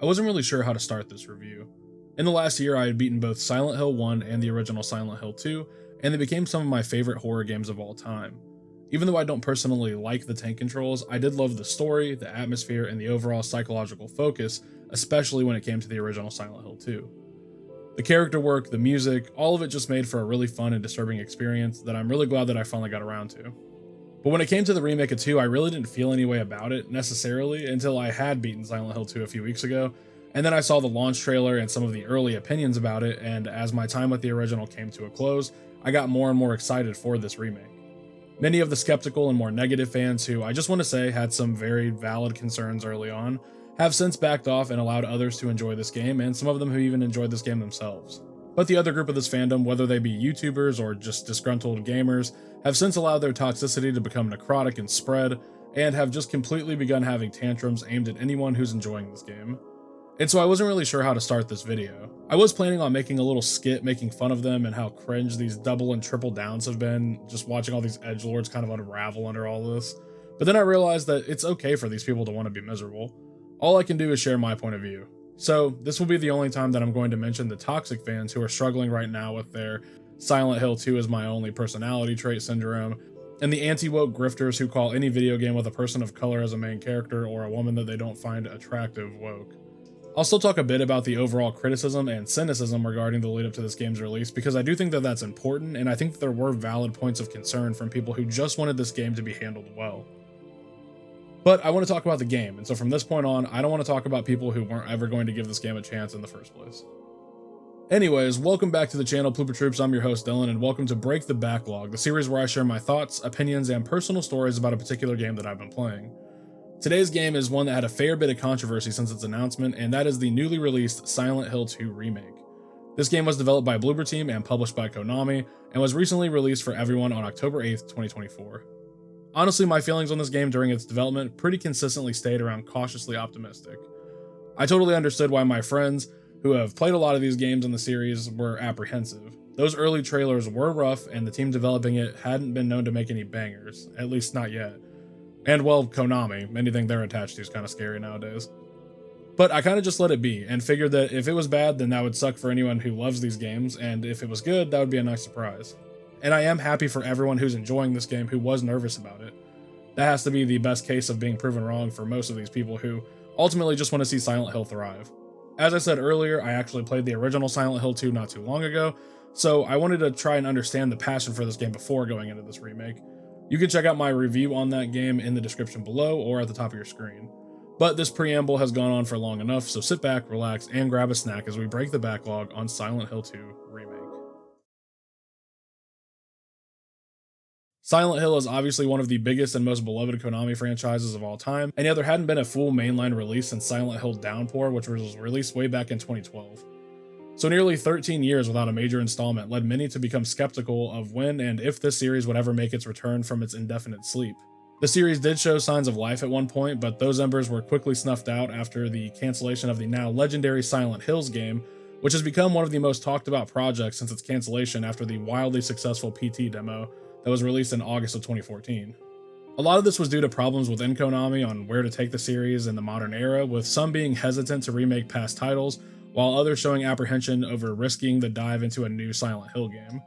I wasn't really sure how to start this review. In the last year, I had beaten both Silent Hill 1 and the original Silent Hill 2, and they became some of my favorite horror games of all time. Even though I don't personally like the tank controls, I did love the story, the atmosphere, and the overall psychological focus, especially when it came to the original Silent Hill 2. The character work, the music, all of it just made for a really fun and disturbing experience that I'm really glad that I finally got around to. But when it came to the remake of 2, I really didn't feel any way about it necessarily until I had beaten Silent Hill 2 a few weeks ago, and then I saw the launch trailer and some of the early opinions about it, and as my time with the original came to a close, I got more and more excited for this remake. Many of the skeptical and more negative fans who, I just want to say, had some very valid concerns early on, have since backed off and allowed others to enjoy this game, and some of them have even enjoyed this game themselves. But the other group of this fandom, whether they be YouTubers or just disgruntled gamers, have since allowed their toxicity to become necrotic and spread, and have just completely begun having tantrums aimed at anyone who's enjoying this game. And so I wasn't really sure how to start this video. I was planning on making a little skit making fun of them and how cringe these double and triple downs have been, just watching all these edgelords kind of unravel under all this. But then I realized that it's okay for these people to want to be miserable. All I can do is share my point of view. So this will be the only time that I'm going to mention the toxic fans who are struggling right now with their Silent Hill 2 is my only personality trait syndrome, and the anti-woke grifters who call any video game with a person of color as a main character or a woman that they don't find attractive woke. I'll still talk a bit about the overall criticism and cynicism regarding the lead up to this game's release because I do think that that's important, and I think that there were valid points of concern from people who just wanted this game to be handled well. But I want to talk about the game, and so from this point on, I don't want to talk about people who weren't ever going to give this game a chance in the first place. Anyways, welcome back to the channel, Bloober Troops. I'm your host, Dylan, and welcome to Break the Backlog, the series where I share my thoughts, opinions, and personal stories about a particular game that I've been playing. Today's game is one that had a fair bit of controversy since its announcement, and that is the newly released Silent Hill 2 Remake. This game was developed by Bloober Team and published by Konami, and was recently released for everyone on October 8th, 2024. Honestly, my feelings on this game during its development pretty consistently stayed around cautiously optimistic. I totally understood why my friends, who have played a lot of these games in the series, were apprehensive. Those early trailers were rough, and the team developing it hadn't been known to make any bangers, at least not yet. And well, Konami, anything they're attached to is kind of scary nowadays. But I kind of just let it be, and figured that if it was bad, then that would suck for anyone who loves these games, and if it was good, that would be a nice surprise. And I am happy for everyone who's enjoying this game who was nervous about it. That has to be the best case of being proven wrong for most of these people who ultimately just want to see Silent Hill thrive. As I said earlier, I actually played the original Silent Hill 2 not too long ago, so I wanted to try and understand the passion for this game before going into this remake. You can check out my review on that game in the description below or at the top of your screen. But this preamble has gone on for long enough, so sit back, relax, and grab a snack as we break the backlog on Silent Hill 2 Remake. Silent Hill is obviously one of the biggest and most beloved Konami franchises of all time, and yet there hadn't been a full mainline release since Silent Hill Downpour, which was released way back in 2012. So nearly 13 years without a major installment led many to become skeptical of when and if this series would ever make its return from its indefinite sleep. The series did show signs of life at one point, but those embers were quickly snuffed out after the cancellation of the now legendary Silent Hills game, which has become one of the most talked about projects since its cancellation after the wildly successful PT demo that was released in August of 2014. A lot of this was due to problems within Konami on where to take the series in the modern era, with some being hesitant to remake past titles, while others showing apprehension over risking the dive into a new Silent Hill game.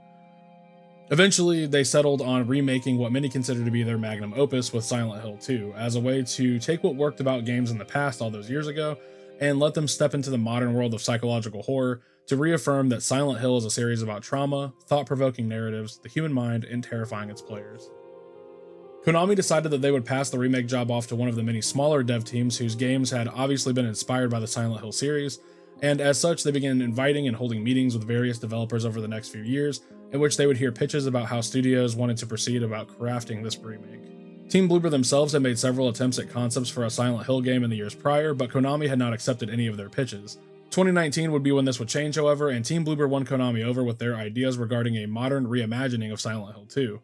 Eventually, they settled on remaking what many consider to be their magnum opus with Silent Hill 2, as a way to take what worked about games in the past all those years ago, and let them step into the modern world of psychological horror to reaffirm that Silent Hill is a series about trauma, thought-provoking narratives, the human mind, and terrifying its players. Konami decided that they would pass the remake job off to one of the many smaller dev teams whose games had obviously been inspired by the Silent Hill series, and as such they began inviting and holding meetings with various developers over the next few years, in which they would hear pitches about how studios wanted to proceed about crafting this remake. Team Bloober themselves had made several attempts at concepts for a Silent Hill game in the years prior, but Konami had not accepted any of their pitches. 2019 would be when this would change, however, and Team Bloober won Konami over with their ideas regarding a modern reimagining of Silent Hill 2.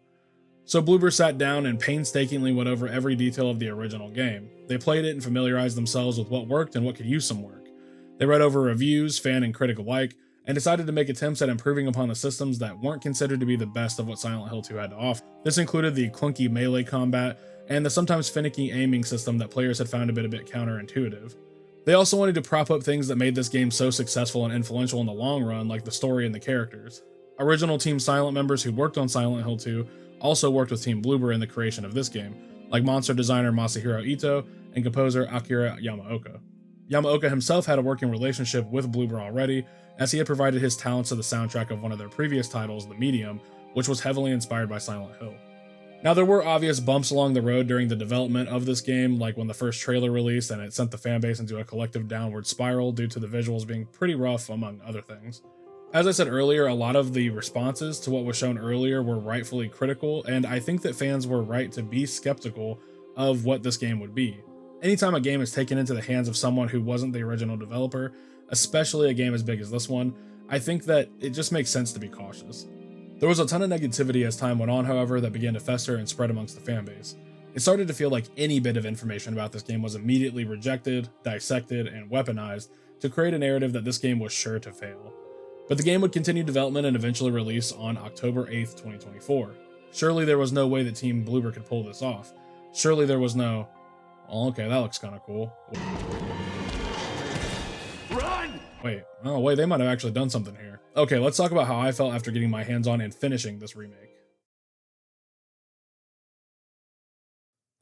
So Bloober sat down and painstakingly went over every detail of the original game. They played it and familiarized themselves with what worked and what could use some work. They read over reviews, fan and critic alike, and decided to make attempts at improving upon the systems that weren't considered to be the best of what Silent Hill 2 had to offer. This included the clunky melee combat and the sometimes finicky aiming system that players had found a bit counterintuitive. They also wanted to prop up things that made this game so successful and influential in the long run, like the story and the characters. Original Team Silent members who worked on Silent Hill 2 also worked with Team Bloober in the creation of this game, like monster designer Masahiro Ito and composer Akira Yamaoka. Yamaoka himself had a working relationship with Bloober already, as he had provided his talents to the soundtrack of one of their previous titles, The Medium, which was heavily inspired by Silent Hill. Now, there were obvious bumps along the road during the development of this game, like when the first trailer released and it sent the fanbase into a collective downward spiral due to the visuals being pretty rough, among other things. As I said earlier, a lot of the responses to what was shown earlier were rightfully critical, and I think that fans were right to be skeptical of what this game would be. Anytime a game is taken into the hands of someone who wasn't the original developer, especially a game as big as this one, I think that it just makes sense to be cautious. There was a ton of negativity as time went on, however, that began to fester and spread amongst the fanbase. It started to feel like any bit of information about this game was immediately rejected, dissected, and weaponized to create a narrative that this game was sure to fail. But the game would continue development and eventually release on October 8th, 2024. Surely there was no way that Team Bloober could pull this off. Surely there was no, oh, okay, that looks kind of cool. Run! Wait, they might have actually done something here. Okay, let's talk about how I felt after getting my hands on and finishing this remake.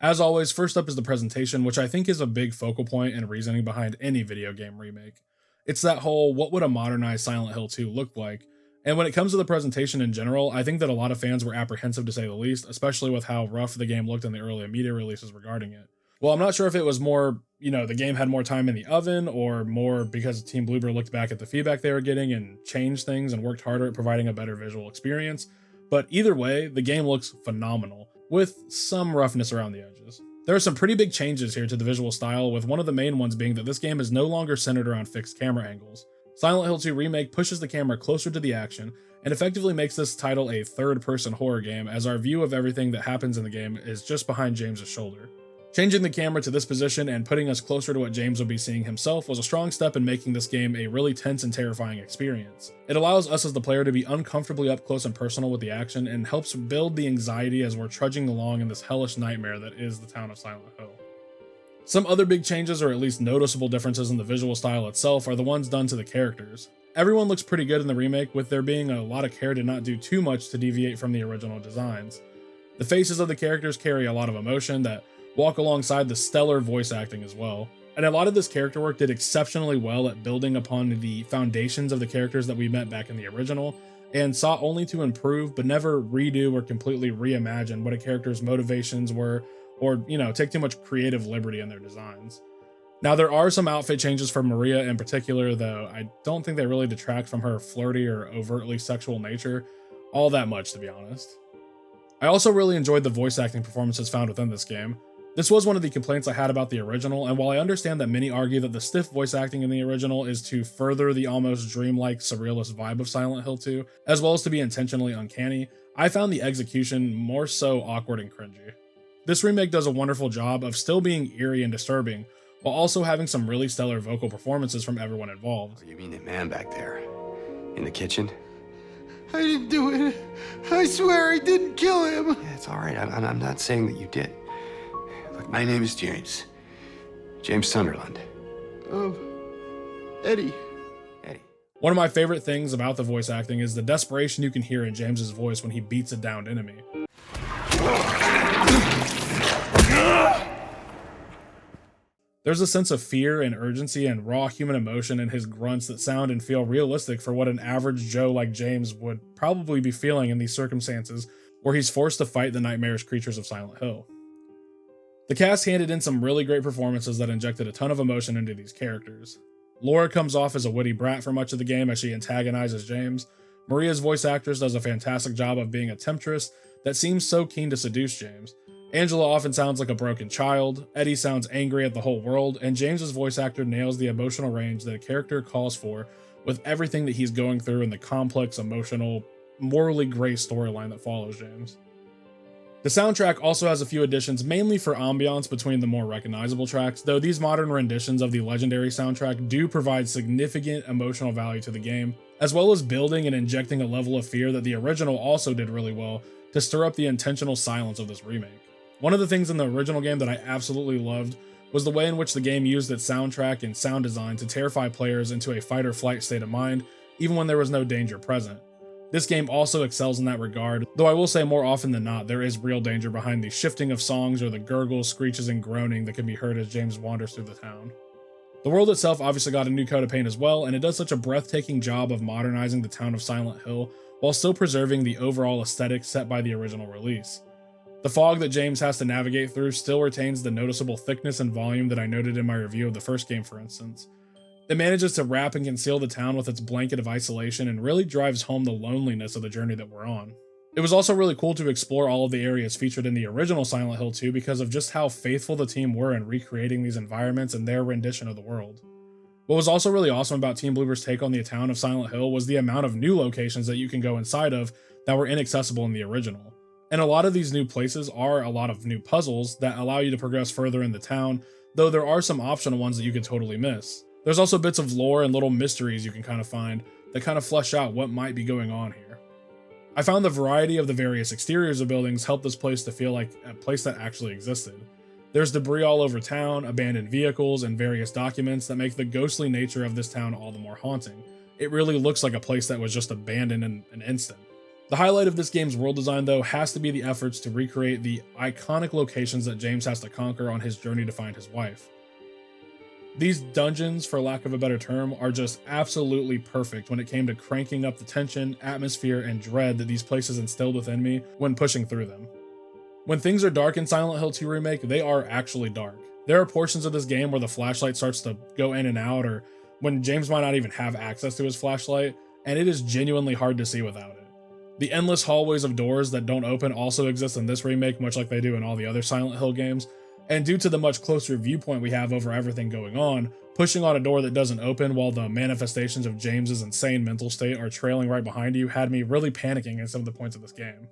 As always, first up is the presentation, which I think is a big focal point and reasoning behind any video game remake. It's that whole, what would a modernized Silent Hill 2 look like? And when it comes to the presentation in general, I think that a lot of fans were apprehensive to say the least, especially with how rough the game looked in the early media releases regarding it. Well, I'm not sure if it was more, the game had more time in the oven, or more because Team Bloober looked back at the feedback they were getting and changed things and worked harder at providing a better visual experience. But either way, the game looks phenomenal, with some roughness around the edges. There are some pretty big changes here to the visual style, with one of the main ones being that this game is no longer centered around fixed camera angles. Silent Hill 2 Remake pushes the camera closer to the action, and effectively makes this title a third-person horror game, as our view of everything that happens in the game is just behind James's shoulder. Changing the camera to this position and putting us closer to what James would be seeing himself was a strong step in making this game a really tense and terrifying experience. It allows us as the player to be uncomfortably up close and personal with the action, and helps build the anxiety as we're trudging along in this hellish nightmare that is the town of Silent Hill. Some other big changes, or at least noticeable differences in the visual style itself, are the ones done to the characters. Everyone looks pretty good in the remake, with there being a lot of care to not do too much to deviate from the original designs. The faces of the characters carry a lot of emotion that walk alongside the stellar voice acting as well. And a lot of this character work did exceptionally well at building upon the foundations of the characters that we met back in the original, and sought only to improve but never redo or completely reimagine what a character's motivations were, or, take too much creative liberty in their designs. Now, there are some outfit changes for Maria in particular, though I don't think they really detract from her flirty or overtly sexual nature all that much, to be honest. I also really enjoyed the voice acting performances found within this game. This was one of the complaints I had about the original, and while I understand that many argue that the stiff voice acting in the original is to further the almost dreamlike, surrealist vibe of Silent Hill 2, as well as to be intentionally uncanny, I found the execution more so awkward and cringy. This remake does a wonderful job of still being eerie and disturbing, while also having some really stellar vocal performances from everyone involved. You mean the man back there? In the kitchen? I didn't do it. I swear I didn't kill him. Yeah, it's all right. I'm not saying that you did. Look, my name is James. James Sunderland. Eddie. Eddie. One of my favorite things about the voice acting is the desperation you can hear in James's voice when he beats a downed enemy. There's a sense of fear and urgency and raw human emotion in his grunts that sound and feel realistic for what an average Joe like James would probably be feeling in these circumstances where he's forced to fight the nightmarish creatures of Silent Hill. The cast handed in some really great performances that injected a ton of emotion into these characters. Laura comes off as a witty brat for much of the game as she antagonizes James. Maria's voice actress does a fantastic job of being a temptress that seems so keen to seduce James. Angela often sounds like a broken child, Eddie sounds angry at the whole world, and James's voice actor nails the emotional range that a character calls for with everything that he's going through in the complex, emotional, morally gray storyline that follows James. The soundtrack also has a few additions, mainly for ambiance between the more recognizable tracks, though these modern renditions of the legendary soundtrack do provide significant emotional value to the game, as well as building and injecting a level of fear that the original also did really well to stir up the intentional silence of this remake. One of the things in the original game that I absolutely loved was the way in which the game used its soundtrack and sound design to terrify players into a fight or flight state of mind, even when there was no danger present. This game also excels in that regard, though I will say more often than not, there is real danger behind the shifting of songs or the gurgles, screeches, and groaning that can be heard as James wanders through the town. The world itself obviously got a new coat of paint as well, and it does such a breathtaking job of modernizing the town of Silent Hill while still preserving the overall aesthetic set by the original release. The fog that James has to navigate through still retains the noticeable thickness and volume that I noted in my review of the first game, for instance. It manages to wrap and conceal the town with its blanket of isolation and really drives home the loneliness of the journey that we're on. It was also really cool to explore all of the areas featured in the original Silent Hill 2 because of just how faithful the team were in recreating these environments and their rendition of the world. What was also really awesome about Team Bloober's take on the town of Silent Hill was the amount of new locations that you can go inside of that were inaccessible in the original. And a lot of these new places are a lot of new puzzles that allow you to progress further in the town, though there are some optional ones that you could totally miss. There's also bits of lore and little mysteries you can kind of find that kind of flesh out what might be going on here. I found the variety of the various exteriors of buildings helped this place to feel like a place that actually existed. There's debris all over town, abandoned vehicles, and various documents that make the ghostly nature of this town all the more haunting. It really looks like a place that was just abandoned in an instant. The highlight of this game's world design, though, has to be the efforts to recreate the iconic locations that James has to conquer on his journey to find his wife. These dungeons, for lack of a better term, are just absolutely perfect when it came to cranking up the tension, atmosphere, and dread that these places instilled within me when pushing through them. When things are dark in Silent Hill 2 Remake, they are actually dark. There are portions of this game where the flashlight starts to go in and out, or when James might not even have access to his flashlight, and it is genuinely hard to see without it. The endless hallways of doors that don't open also exist in this remake, much like they do in all the other Silent Hill games, and due to the much closer viewpoint we have over everything going on, pushing on a door that doesn't open while the manifestations of James's insane mental state are trailing right behind you had me really panicking at some of the points of this game.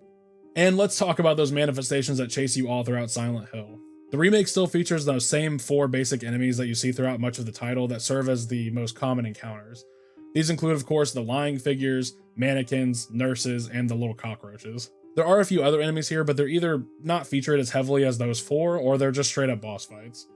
And let's talk about those manifestations that chase you all throughout Silent Hill. The remake still features those same 4 basic enemies that you see throughout much of the title that serve as the most common encounters. These include, of course, the lying figures, mannequins, nurses, and the little cockroaches. There are a few other enemies here, but they're either not featured as heavily as those 4, or they're just straight up boss fights.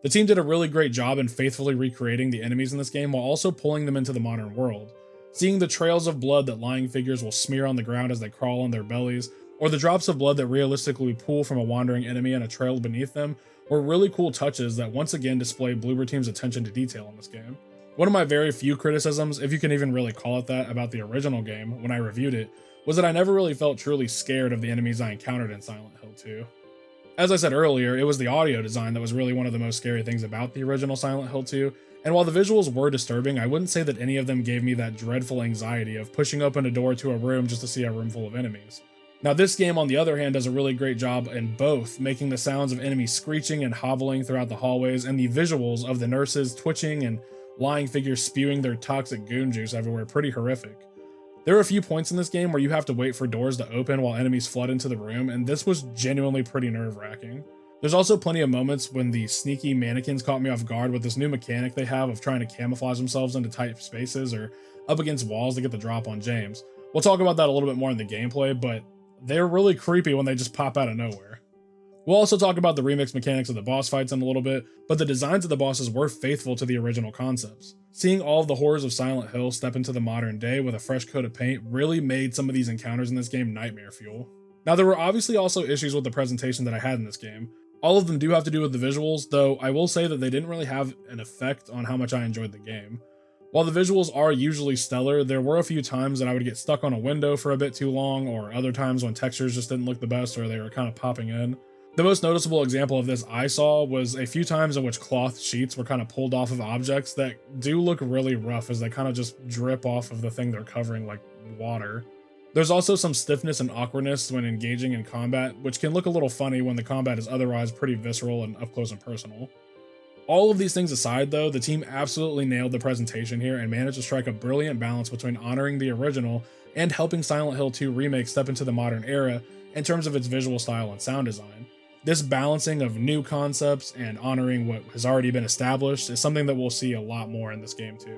The team did a really great job in faithfully recreating the enemies in this game while also pulling them into the modern world. Seeing the trails of blood that lying figures will smear on the ground as they crawl on their bellies, or the drops of blood that realistically pool from a wandering enemy on a trail beneath them, were really cool touches that once again display Bloober Team's attention to detail in this game. One of my very few criticisms, if you can even really call it that, about the original game when I reviewed it, was that I never really felt truly scared of the enemies I encountered in Silent Hill 2. As I said earlier, it was the audio design that was really one of the most scary things about the original Silent Hill 2, and while the visuals were disturbing, I wouldn't say that any of them gave me that dreadful anxiety of pushing open a door to a room just to see a room full of enemies. Now this game, on the other hand, does a really great job in both making the sounds of enemies screeching and hobbling throughout the hallways and the visuals of the nurses twitching and lying figures spewing their toxic goon juice everywhere pretty horrific. There are a few points in this game where you have to wait for doors to open while enemies flood into the room, and this was genuinely pretty nerve-wracking. There's also plenty of moments when the sneaky mannequins caught me off guard with this new mechanic they have of trying to camouflage themselves into tight spaces or up against walls to get the drop on James. We'll talk about that a little bit more in the gameplay, but they're really creepy when they just pop out of nowhere. We'll also talk about the remix mechanics of the boss fights in a little bit, but the designs of the bosses were faithful to the original concepts. Seeing all of the horrors of Silent Hill step into the modern day with a fresh coat of paint really made some of these encounters in this game nightmare fuel. Now, there were obviously also issues with the presentation that I had in this game. All of them do have to do with the visuals, though I will say that they didn't really have an effect on how much I enjoyed the game. While the visuals are usually stellar, there were a few times that I would get stuck on a window for a bit too long, or other times when textures just didn't look the best or they were kind of popping in. The most noticeable example of this I saw was a few times in which cloth sheets were kind of pulled off of objects that do look really rough as they kind of just drip off of the thing they're covering like water. There's also some stiffness and awkwardness when engaging in combat, which can look a little funny when the combat is otherwise pretty visceral and up close and personal. All of these things aside though, the team absolutely nailed the presentation here and managed to strike a brilliant balance between honoring the original and helping Silent Hill 2 Remake step into the modern era in terms of its visual style and sound design. This balancing of new concepts and honoring what has already been established is something that we'll see a lot more in this game too.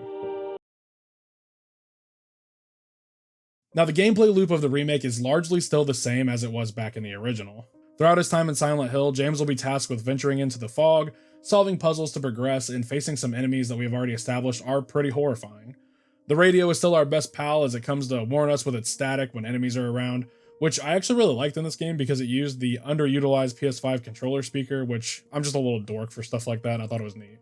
Now, the gameplay loop of the remake is largely still the same as it was back in the original. Throughout his time in Silent Hill, James will be tasked with venturing into the fog, solving puzzles to progress, and facing some enemies that we've already established are pretty horrifying. The radio is still our best pal as it comes to warn us with its static when enemies are around, which I actually really liked in this game because it used the underutilized PS5 controller speaker, which I'm just a little dork for stuff like that, and I thought it was neat.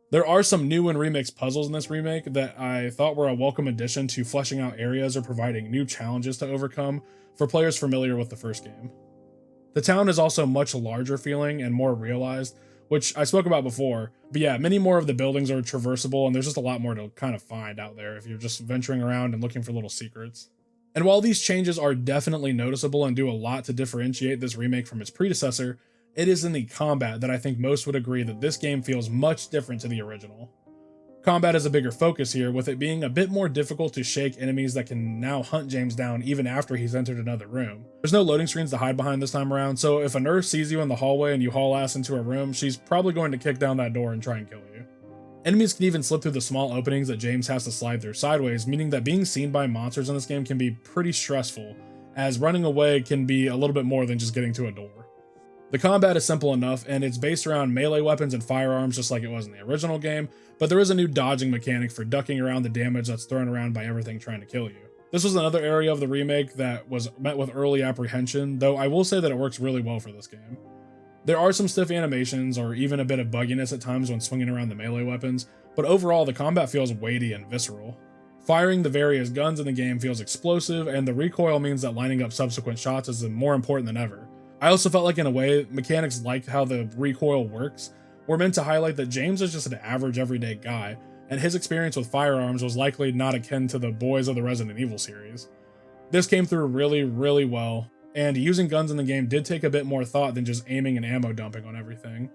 There are some new and remixed puzzles in this remake that I thought were a welcome addition to fleshing out areas or providing new challenges to overcome for players familiar with the first game. The town is also much larger feeling and more realized, which I spoke about before, but yeah, many more of the buildings are traversable and there's just a lot more to kind of find out there if you're just venturing around and looking for little secrets. And while these changes are definitely noticeable and do a lot to differentiate this remake from its predecessor, it is in the combat that I think most would agree that this game feels much different to the original. Combat is a bigger focus here, with it being a bit more difficult to shake enemies that can now hunt James down even after he's entered another room. There's no loading screens to hide behind this time around, so if a nurse sees you in the hallway and you haul ass into a room, she's probably going to kick down that door and try and kill you. Enemies can even slip through the small openings that James has to slide through sideways, meaning that being seen by monsters in this game can be pretty stressful, as running away can be a little bit more than just getting to a door. The combat is simple enough, and it's based around melee weapons and firearms just like it was in the original game, but there is a new dodging mechanic for ducking around the damage that's thrown around by everything trying to kill you. This was another area of the remake that was met with early apprehension, though I will say that it works really well for this game. There are some stiff animations or even a bit of bugginess at times when swinging around the melee weapons, but overall the combat feels weighty and visceral. Firing the various guns in the game feels explosive, and the recoil means that lining up subsequent shots is more important than ever. I also felt like in a way, mechanics like how the recoil works were meant to highlight that James is just an average everyday guy, and his experience with firearms was likely not akin to the boys of the Resident Evil series. This came through really well, and using guns in the game did take a bit more thought than just aiming and ammo dumping on everything.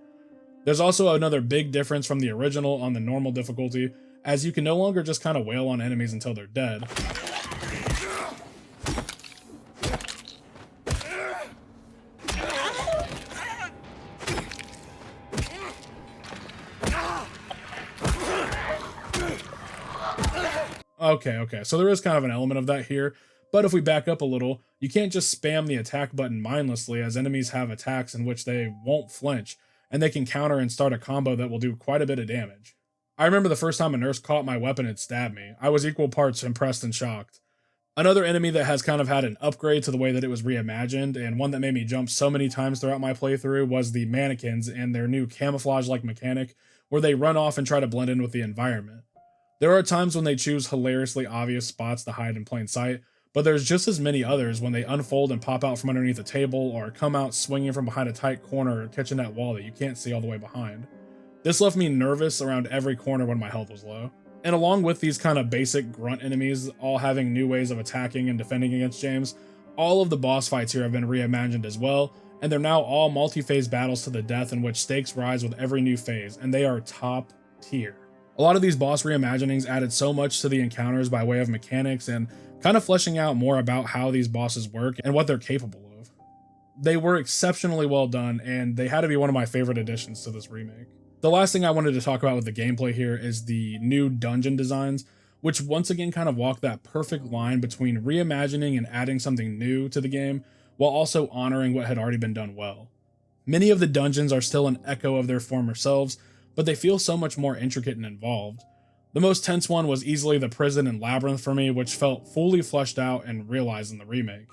There's also another big difference from the original on the normal difficulty, as you can no longer just kind of wail on enemies until they're dead. Okay, so there is kind of an element of that here, but if we back up a little, you can't just spam the attack button mindlessly, as enemies have attacks in which they won't flinch, and they can counter and start a combo that will do quite a bit of damage. I remember the first time a nurse caught my weapon and stabbed me. I was equal parts impressed and shocked. Another enemy that has kind of had an upgrade to the way that it was reimagined, and one that made me jump so many times throughout my playthrough, was the mannequins and their new camouflage-like mechanic, where they run off and try to blend in with the environment. There are times when they choose hilariously obvious spots to hide in plain sight, but there's just as many others when they unfold and pop out from underneath a table or come out swinging from behind a tight corner or kitchenette wall that you can't see all the way behind. This left me nervous around every corner when my health was low. And along with these kind of basic grunt enemies all having new ways of attacking and defending against James, all of the boss fights here have been reimagined as well, and they're now all multi-phase battles to the death in which stakes rise with every new phase, and they are top tier. A lot of these boss reimaginings added so much to the encounters by way of mechanics and kind of fleshing out more about how these bosses work and what they're capable of. They were exceptionally well done, and they had to be one of my favorite additions to this remake. The last thing I wanted to talk about with the gameplay here is the new dungeon designs, which once again kind of walk that perfect line between reimagining and adding something new to the game, while also honoring what had already been done well. Many of the dungeons are still an echo of their former selves, but they feel so much more intricate and involved. The most tense one was easily the prison and labyrinth for me, which felt fully fleshed out and realized in the remake.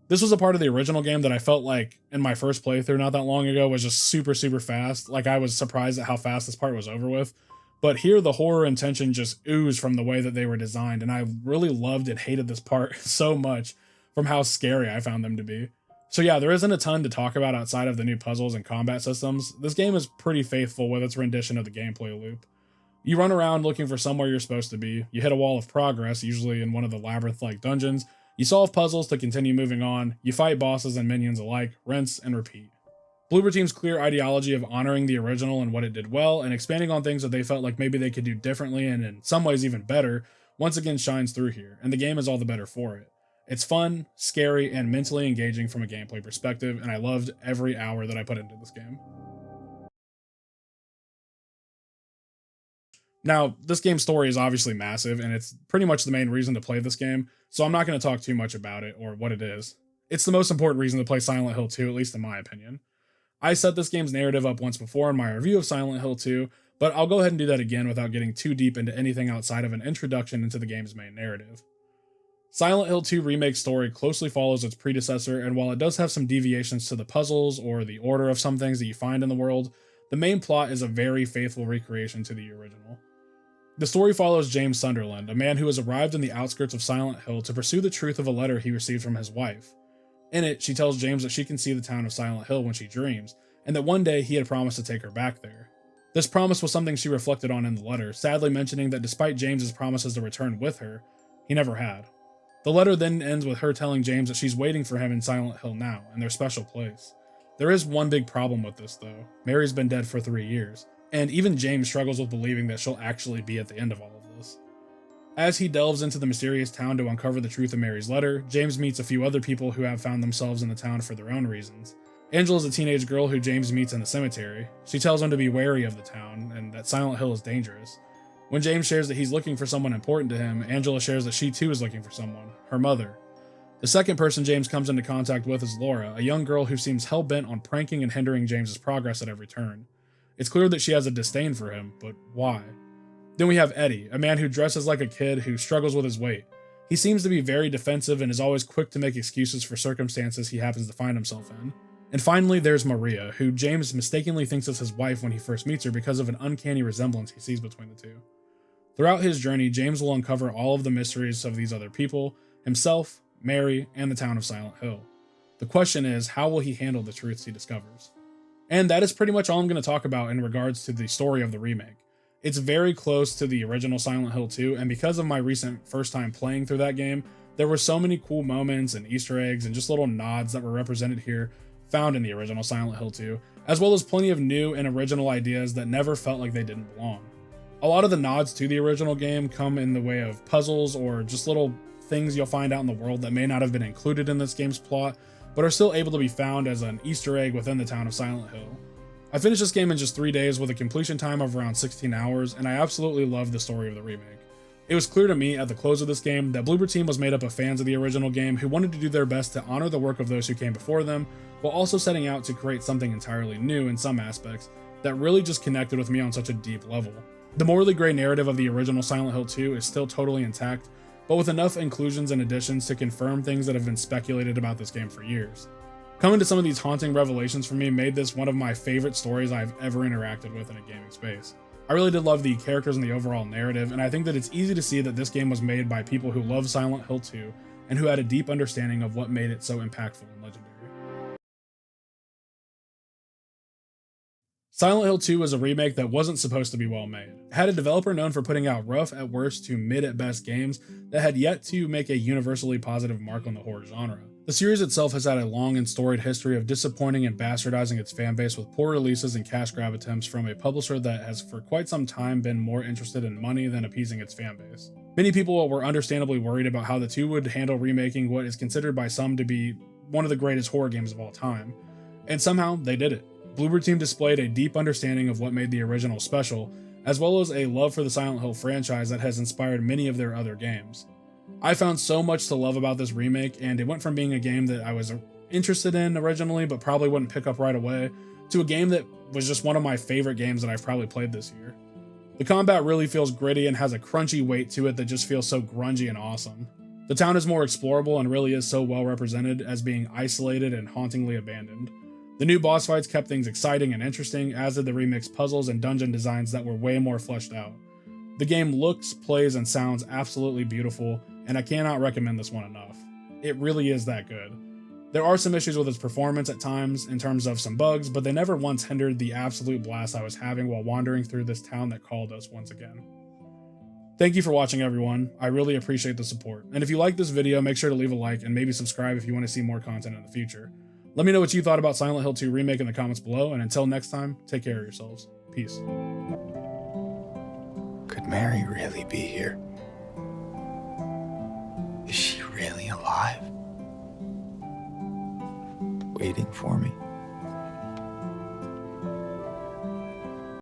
This was a part of the original game that I felt like in my first playthrough not that long ago was just super fast. Like, I was surprised at how fast this part was over with. But here the horror and tension just oozed from the way that they were designed, and I really loved and hated this part so much from how scary I found them to be. So yeah, there isn't a ton to talk about outside of the new puzzles and combat systems. This game is pretty faithful with its rendition of the gameplay loop. You run around looking for somewhere you're supposed to be, you hit a wall of progress, usually in one of the labyrinth-like dungeons, you solve puzzles to continue moving on, you fight bosses and minions alike, rinse and repeat. Bloober Team's clear ideology of honoring the original and what it did well, and expanding on things that they felt like maybe they could do differently and in some ways even better, once again shines through here, and the game is all the better for it. It's fun, scary, and mentally engaging from a gameplay perspective, and I loved every hour that I put into this game. Now, this game's story is obviously massive, and it's pretty much the main reason to play this game, so I'm not going to talk too much about it or what it is. It's the most important reason to play Silent Hill 2, at least in my opinion. I set this game's narrative up once before in my review of Silent Hill 2, but I'll go ahead and do that again without getting too deep into anything outside of an introduction into the game's main narrative. Silent Hill 2 Remake's story closely follows its predecessor, and while it does have some deviations to the puzzles or the order of some things that you find in the world, the main plot is a very faithful recreation to the original. The story follows James Sunderland, a man who has arrived in the outskirts of Silent Hill to pursue the truth of a letter he received from his wife. In it, she tells James that she can see the town of Silent Hill when she dreams, and that one day he had promised to take her back there. This promise was something she reflected on in the letter, sadly mentioning that despite James's promises to return with her, he never had. The letter then ends with her telling James that she's waiting for him in Silent Hill now, in their special place. There is one big problem with this though. Mary's been dead for 3 years, and even James struggles with believing that she'll actually be at the end of all of this. As he delves into the mysterious town to uncover the truth of Mary's letter, James meets a few other people who have found themselves in the town for their own reasons. Angela is a teenage girl who James meets in the cemetery. She tells him to be wary of the town, and that Silent Hill is dangerous. When James shares that he's looking for someone important to him, Angela shares that she too is looking for someone, her mother. The second person James comes into contact with is Laura, a young girl who seems hell-bent on pranking and hindering James's progress at every turn. It's clear that she has a disdain for him, but why? Then we have Eddie, a man who dresses like a kid who struggles with his weight. He seems to be very defensive and is always quick to make excuses for circumstances he happens to find himself in. And finally, there's Maria, who James mistakenly thinks is his wife when he first meets her because of an uncanny resemblance he sees between the two. Throughout his journey, James will uncover all of the mysteries of these other people, himself, Mary, and the town of Silent Hill. The question is, how will he handle the truths he discovers? And that is pretty much all I'm going to talk about in regards to the story of the remake. It's very close to the original Silent Hill 2, and because of my recent first time playing through that game, there were so many cool moments and Easter eggs and just little nods that were represented here found in the original Silent Hill 2, as well as plenty of new and original ideas that never felt like they didn't belong. A lot of the nods to the original game come in the way of puzzles or just little things you'll find out in the world that may not have been included in this game's plot, but are still able to be found as an Easter egg within the town of Silent Hill. I finished this game in just 3 days with a completion time of around 16 hours, and I absolutely love the story of the remake. It was clear to me at the close of this game that Bloober Team was made up of fans of the original game who wanted to do their best to honor the work of those who came before them, while also setting out to create something entirely new in some aspects that really just connected with me on such a deep level. The morally gray narrative of the original Silent Hill 2 is still totally intact, but with enough inclusions and additions to confirm things that have been speculated about this game for years. Coming to some of these haunting revelations for me made this one of my favorite stories I've ever interacted with in a gaming space. I really did love the characters and the overall narrative, and I think that it's easy to see that this game was made by people who love Silent Hill 2 and who had a deep understanding of what made it so impactful and legendary. Silent Hill 2 was a remake that wasn't supposed to be well made. It had a developer known for putting out rough at worst to mid at best games that had yet to make a universally positive mark on the horror genre. The series itself has had a long and storied history of disappointing and bastardizing its fanbase with poor releases and cash grab attempts from a publisher that has for quite some time been more interested in money than appeasing its fanbase. Many people were understandably worried about how the two would handle remaking what is considered by some to be one of the greatest horror games of all time, and somehow they did it. Bloober Team displayed a deep understanding of what made the original special, as well as a love for the Silent Hill franchise that has inspired many of their other games. I found so much to love about this remake, and it went from being a game that I was interested in originally but probably wouldn't pick up right away, to a game that was just one of my favorite games that I've probably played this year. The combat really feels gritty and has a crunchy weight to it that just feels so grungy and awesome. The town is more explorable and really is so well represented as being isolated and hauntingly abandoned. The new boss fights kept things exciting and interesting, as did the remixed puzzles and dungeon designs that were way more fleshed out. The game looks, plays, and sounds absolutely beautiful, and I cannot recommend this one enough. It really is that good. There are some issues with its performance at times in terms of some bugs, but they never once hindered the absolute blast I was having while wandering through this town that called us once again. Thank you for watching, everyone. I really appreciate the support. And if you like this video, make sure to leave a like and maybe subscribe if you want to see more content in the future. Let me know what you thought about Silent Hill 2 Remake in the comments below, and until next time, take care of yourselves. Peace. Could Mary really be here? Is she really alive? Waiting for me?